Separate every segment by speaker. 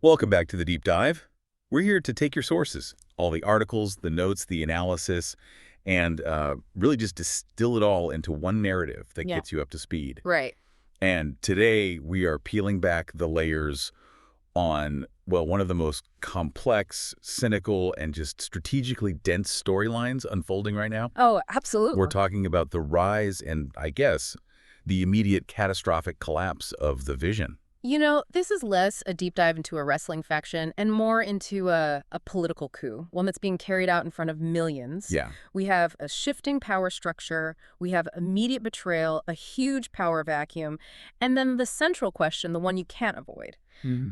Speaker 1: Welcome back to the Deep Dive. We're here to take your sources, all the articles, the notes, the analysis, and really just distill it all into one narrative that
Speaker 2: Yeah.
Speaker 1: gets you up to speed.
Speaker 2: Right.
Speaker 1: And today we are peeling back the layers on, well, one of the most complex, cynical, and just strategically dense storylines unfolding right now.
Speaker 2: Oh, absolutely.
Speaker 1: We're talking about the rise and, I guess, the immediate catastrophic collapse of the Vision.
Speaker 2: You know, this is less a deep dive into a wrestling faction and more into a political coup, one that's being carried out in front of millions.
Speaker 1: Yeah.
Speaker 2: We have a shifting power structure, we have immediate betrayal, a huge power vacuum, and then the central question, the one you can't avoid.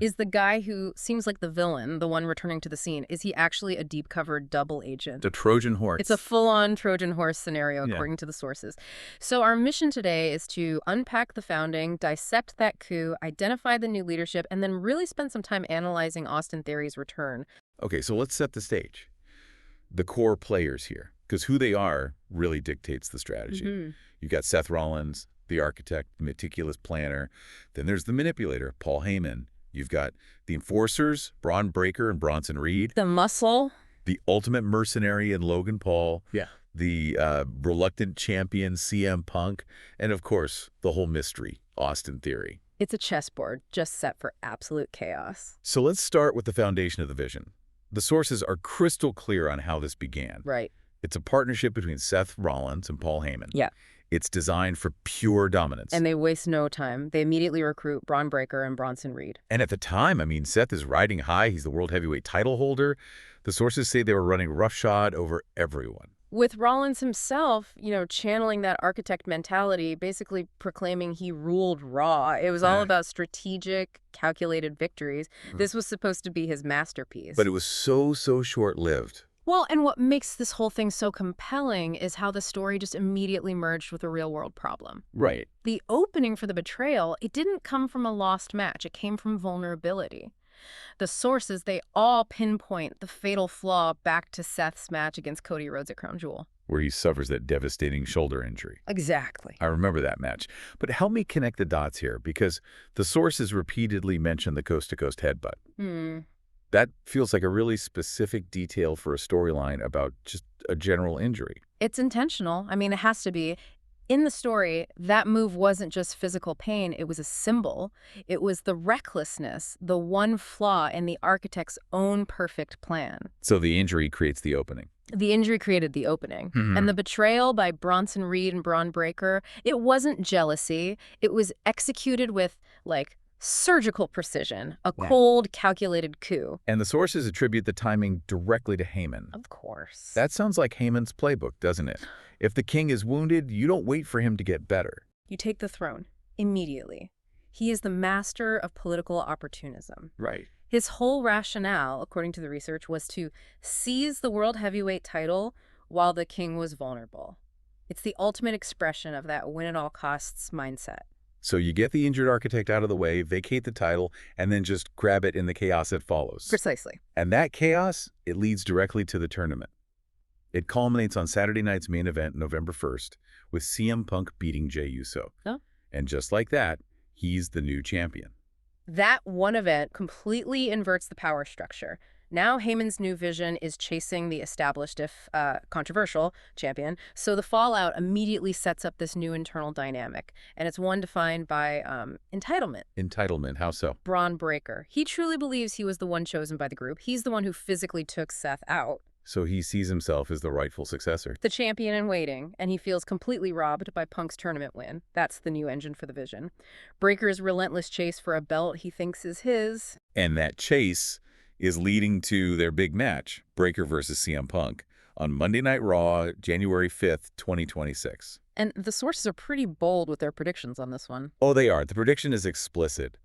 Speaker 2: Is the guy who seems like the villain, the one returning to the scene, is he actually a deep-covered double agent?
Speaker 1: The Trojan horse.
Speaker 2: It's a full-on Trojan horse scenario,
Speaker 1: Yeah.
Speaker 2: according to the sources. So our mission today is to unpack the founding, dissect that coup, identify the new leadership, and then really spend some time analyzing Austin Theory's return.
Speaker 1: Okay, so let's set the stage. The core players here, because who they are really dictates the strategy. You've got Seth Rollins, the architect, the meticulous planner. Then there's the manipulator, Paul Heyman. You've got the enforcers, Braun Breaker and Bronson Reed.
Speaker 2: The muscle.
Speaker 1: The ultimate mercenary in Logan Paul.
Speaker 3: Yeah.
Speaker 1: The reluctant champion, CM Punk. And, of course, the whole mystery, Austin Theory.
Speaker 2: It's a chessboard just set for absolute chaos.
Speaker 1: So let's start with the foundation of the Vision. The sources are crystal clear on how this began.
Speaker 2: Right.
Speaker 1: It's a partnership between Seth Rollins and Paul Heyman.
Speaker 2: Yeah.
Speaker 1: It's designed for pure dominance.
Speaker 2: And they waste no time. They immediately recruit Braun Breaker and Bronson Reed.
Speaker 1: And at the time, I mean, Seth is riding high. He's the world heavyweight title holder. The sources say they were running roughshod over everyone.
Speaker 2: With Rollins himself, channeling that architect mentality, basically proclaiming he ruled Raw. It was all about strategic, calculated victories. This was supposed to be his masterpiece.
Speaker 1: But it was so short-lived.
Speaker 2: Well, and what makes this whole thing so compelling is how the story just immediately merged with a real-world problem.
Speaker 1: Right.
Speaker 2: The opening for the betrayal, it didn't come from a lost match. It came from vulnerability. The sources, they all pinpoint the fatal flaw back to Seth's match against Cody Rhodes at Crown Jewel.
Speaker 1: Where he suffers that devastating shoulder injury.
Speaker 2: Exactly.
Speaker 1: I remember that match. But help me connect the dots here, because the sources repeatedly mention the coast-to-coast headbutt. That feels like a really specific detail for a storyline about just a general injury.
Speaker 2: It's intentional. I mean, it has to be. In the story, that move wasn't just physical pain, it was a symbol. It was the recklessness, the one flaw in the architect's own perfect plan.
Speaker 1: So the injury creates the opening.
Speaker 2: The injury created the opening. And the betrayal by Bronson Reed and Braun Breaker, it wasn't jealousy. It was executed with, surgical precision, a cold, calculated coup.
Speaker 1: And the sources attribute the timing directly to Heyman.
Speaker 2: Of course.
Speaker 1: That sounds like Heyman's playbook, doesn't it? If the king is wounded, you don't wait for him to get better.
Speaker 2: You take the throne immediately. He is the master of political opportunism.
Speaker 1: Right.
Speaker 2: His whole rationale, according to the research, was to seize the world heavyweight title while the king was vulnerable. It's the ultimate expression of that win-at-all-costs mindset.
Speaker 1: So you get the injured architect out of the way, vacate the title, and then just grab it in the chaos that follows.
Speaker 2: Precisely.
Speaker 1: And that chaos, it leads directly to the tournament. It culminates on Saturday night's main event, November 1st, with CM Punk beating Jey Uso.
Speaker 2: Oh.
Speaker 1: And just like that, he's the new champion.
Speaker 2: That one event completely inverts the power structure. Now Heyman's new vision is chasing the established, if controversial, champion. So the fallout immediately sets up this new internal dynamic. And it's one defined by entitlement.
Speaker 1: Entitlement, how so?
Speaker 2: Braun Breaker. He truly believes he was the one chosen by the group. He's the one who physically took Seth out.
Speaker 1: So he sees himself as the rightful successor.
Speaker 2: The champion in waiting, and he feels completely robbed by Punk's tournament win. That's the new engine for the Vision. Breaker's relentless chase for a belt he thinks is his.
Speaker 1: And that chase is leading to their big match, Breaker versus CM Punk, on Monday Night Raw, January 5th, 2026.
Speaker 2: And the sources are pretty bold with their predictions on this one.
Speaker 1: Oh, they are. The prediction is explicit.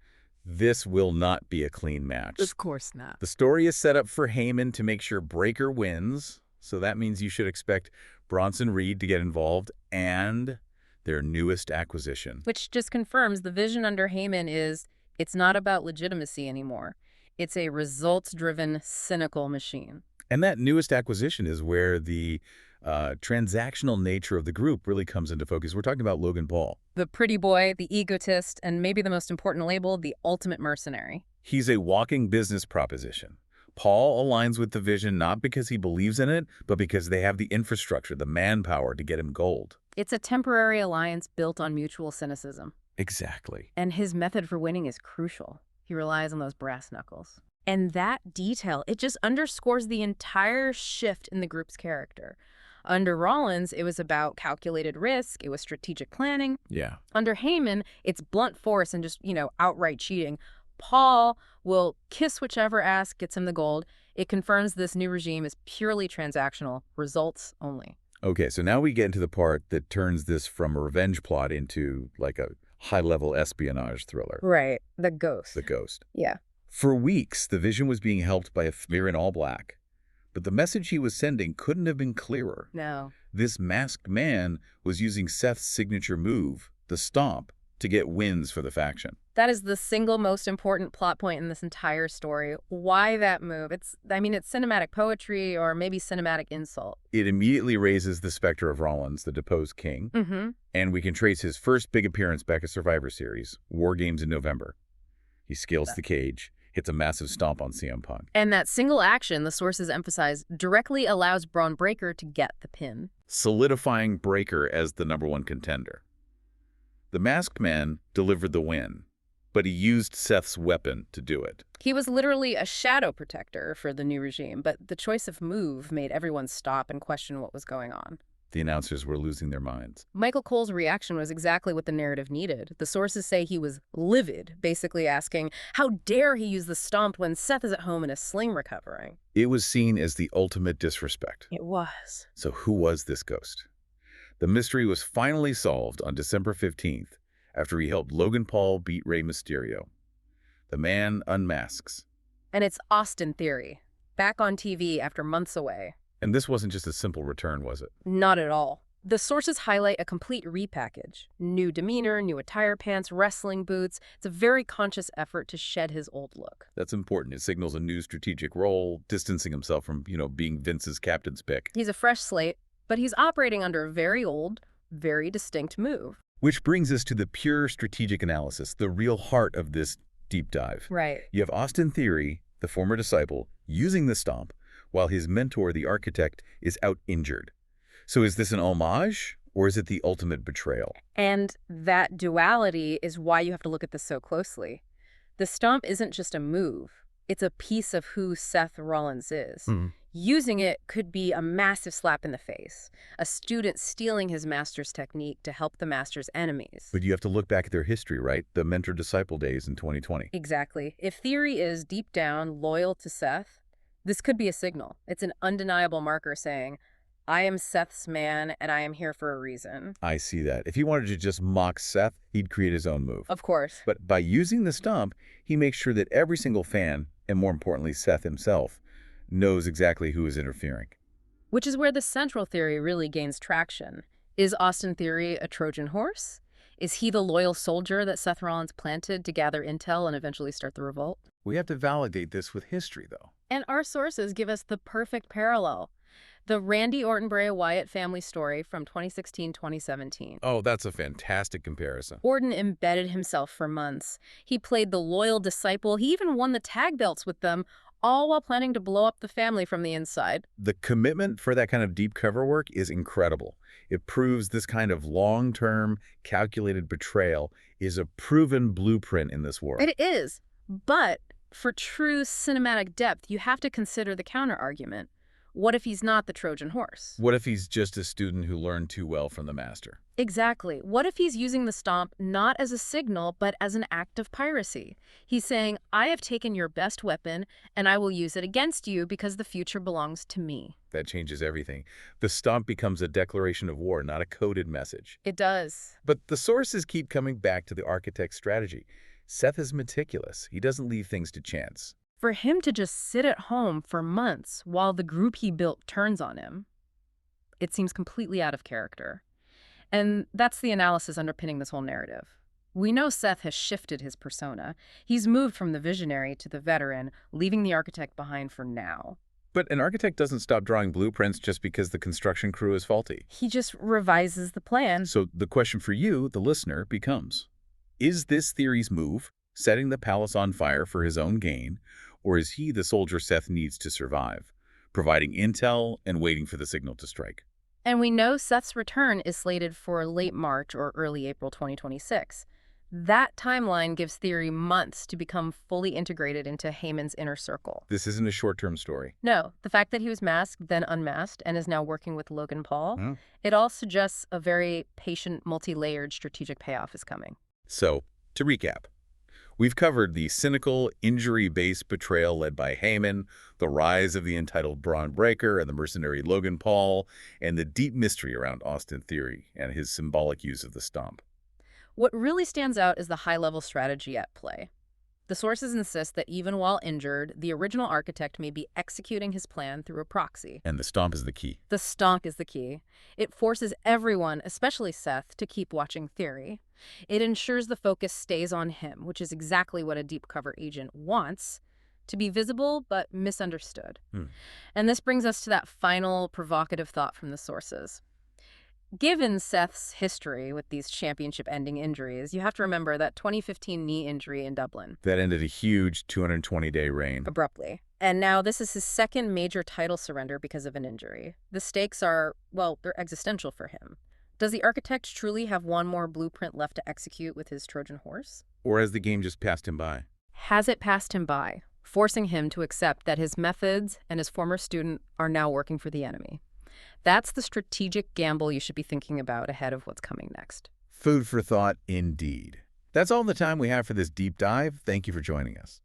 Speaker 1: This will not be a clean match.
Speaker 3: Of course not.
Speaker 1: The story is set up for Heyman to make sure Breaker wins, so that means you should expect Bronson Reed to get involved and their newest acquisition.
Speaker 2: Which just confirms the vision under Heyman is it's not about legitimacy anymore. It's a results-driven, cynical machine.
Speaker 1: And that newest acquisition is where the transactional nature of the group really comes into focus. We're talking about Logan Paul.
Speaker 2: The pretty boy, the egotist, and maybe the most important label, the ultimate mercenary.
Speaker 1: He's a walking business proposition. Paul aligns with the vision not because he believes in it, but because they have the infrastructure, the manpower to get him gold.
Speaker 2: It's a temporary alliance built on mutual cynicism.
Speaker 1: Exactly.
Speaker 2: And his method for winning is crucial. He relies on those brass knuckles. And that detail, it just underscores the entire shift in the group's character. Under Rollins, it was about calculated risk. It was strategic planning.
Speaker 1: Yeah.
Speaker 2: Under Heyman, it's blunt force and just, outright cheating. Paul will kiss whichever ass gets him the gold. It confirms this new regime is purely transactional, results only.
Speaker 1: Okay, so now we get into the part that turns this from a revenge plot into like a high-level espionage thriller.
Speaker 2: Right, the ghost.
Speaker 1: The Ghost.
Speaker 2: Yeah.
Speaker 1: For weeks, the Vision was being helped by a figure in all black. But the message he was sending couldn't have been clearer.
Speaker 2: No.
Speaker 1: This masked man was using Seth's signature move, the Stomp, to get wins for the faction.
Speaker 2: That is the single most important plot point in this entire story. Why that move? It's cinematic poetry or maybe cinematic insult.
Speaker 1: It immediately raises the specter of Rollins, the deposed king, and we can trace his first big appearance back at Survivor Series, War Games in November. He scales the cage, hits a massive stomp on CM Punk.
Speaker 2: And that single action, the sources emphasize, directly allows Braun Breaker to get the pin,
Speaker 1: solidifying Breaker as the #1 contender. The masked man delivered the win, but he used Seth's weapon to do it.
Speaker 2: He was literally a shadow protector for the new regime, but the choice of move made everyone stop and question what was going on.
Speaker 1: The announcers were losing their minds.
Speaker 2: Michael Cole's reaction was exactly what the narrative needed. The sources say he was livid, basically asking, how dare he use the stomp when Seth is at home in a sling recovering?
Speaker 1: It was seen as the ultimate disrespect.
Speaker 2: It was.
Speaker 1: So who was this ghost? The mystery was finally solved on December 15th after he helped Logan Paul beat Rey Mysterio. The man unmasks.
Speaker 2: And it's Austin Theory, back on TV after months away.
Speaker 1: And this wasn't just a simple return, was it?
Speaker 2: Not at all. The sources highlight a complete repackage. New demeanor, new attire pants, wrestling boots. It's a very conscious effort to shed his old look.
Speaker 1: That's important. It signals a new strategic role, distancing himself from, being Vince's captain's pick.
Speaker 2: He's a fresh slate, but he's operating under a very old, very distinct move.
Speaker 1: Which brings us to the pure strategic analysis, the real heart of this deep dive.
Speaker 2: Right.
Speaker 1: You have Austin Theory, the former disciple, using the stomp, while his mentor, the architect, is out injured. So is this an homage, or is it the ultimate betrayal?
Speaker 2: And that duality is why you have to look at this so closely. The stomp isn't just a move. It's a piece of who Seth Rollins is. Using it could be a massive slap in the face, a student stealing his master's technique to help the master's enemies.
Speaker 1: But you have to look back at their history, right? The mentor-disciple days in 2020.
Speaker 2: Exactly. If Theory is deep down loyal to Seth, this could be a signal. It's an undeniable marker saying, I am Seth's man, and I am here for a reason.
Speaker 1: I see that. If he wanted to just mock Seth, he'd create his own move.
Speaker 2: Of course.
Speaker 1: But by using the stomp, he makes sure that every single fan, and more importantly, Seth himself, knows exactly who is interfering.
Speaker 2: Which is where the central theory really gains traction. Is Austin Theory a Trojan horse? Is he the loyal soldier that Seth Rollins planted to gather intel and eventually start the revolt?
Speaker 1: We have to validate this with history, though.
Speaker 2: And our sources give us the perfect parallel. The Randy Orton-Bray Wyatt family story from 2016-2017.
Speaker 1: Oh, that's a fantastic comparison.
Speaker 2: Orton embedded himself for months. He played the loyal disciple. He even won the tag belts with them, all while planning to blow up the family from the inside.
Speaker 1: The commitment for that kind of deep cover work is incredible. It proves this kind of long-term, calculated betrayal is a proven blueprint in this war.
Speaker 2: It is. But for true cinematic depth, you have to consider the counter-argument. What if he's not the Trojan horse?
Speaker 1: What if he's just a student who learned too well from the master?
Speaker 2: Exactly. What if he's using the stomp not as a signal, but as an act of piracy? He's saying, I have taken your best weapon, and I will use it against you because the future belongs to me.
Speaker 1: That changes everything. The stomp becomes a declaration of war, not a coded message.
Speaker 2: It does.
Speaker 1: But the sources keep coming back to the architect's strategy. Seth is meticulous. He doesn't leave things to chance.
Speaker 2: For him to just sit at home for months while the group he built turns on him, it seems completely out of character. And that's the analysis underpinning this whole narrative. We know Seth has shifted his persona. He's moved from the visionary to the veteran, leaving the architect behind for now.
Speaker 1: But an architect doesn't stop drawing blueprints just because the construction crew is faulty.
Speaker 2: He just revises the plan.
Speaker 1: So the question for you, the listener, becomes, is this theory's move setting the palace on fire for his own gain, or is he the soldier Seth needs to survive, providing intel and waiting for the signal to strike?
Speaker 2: And we know Seth's return is slated for late March or early April 2026. That timeline gives Theory months to become fully integrated into Heyman's inner circle.
Speaker 1: This isn't a short-term story.
Speaker 2: No, the fact that he was masked, then unmasked, and is now working with Logan Paul,
Speaker 1: Hmm.
Speaker 2: it all suggests a very patient, multi-layered strategic payoff is coming.
Speaker 1: So, to recap, we've covered the cynical, injury-based betrayal led by Heyman, the rise of the entitled Braun Breaker and the mercenary Logan Paul, and the deep mystery around Austin Theory and his symbolic use of the stomp.
Speaker 2: What really stands out is the high-level strategy at play. The sources insist that even while injured, the original architect may be executing his plan through a proxy.
Speaker 1: And the stomp is the key.
Speaker 2: The stomp is the key. It forces everyone, especially Seth, to keep watching Theory. It ensures the focus stays on him, which is exactly what a deep cover agent wants, to be visible but misunderstood. And this brings us to that final provocative thought from the sources. Given Seth's history with these championship-ending injuries, you have to remember that 2015 knee injury in Dublin.
Speaker 1: That ended a huge 220-day reign.
Speaker 2: Abruptly. And now this is his second major title surrender because of an injury. The stakes are, well, they're existential for him. Does the architect truly have one more blueprint left to execute with his Trojan horse?
Speaker 1: Or has the game just passed him by?
Speaker 2: Has it passed him by, forcing him to accept that his methods and his former student are now working for the enemy? That's the strategic gamble you should be thinking about ahead of what's coming next.
Speaker 1: Food for thought indeed. That's all the time we have for this deep dive. Thank you for joining us.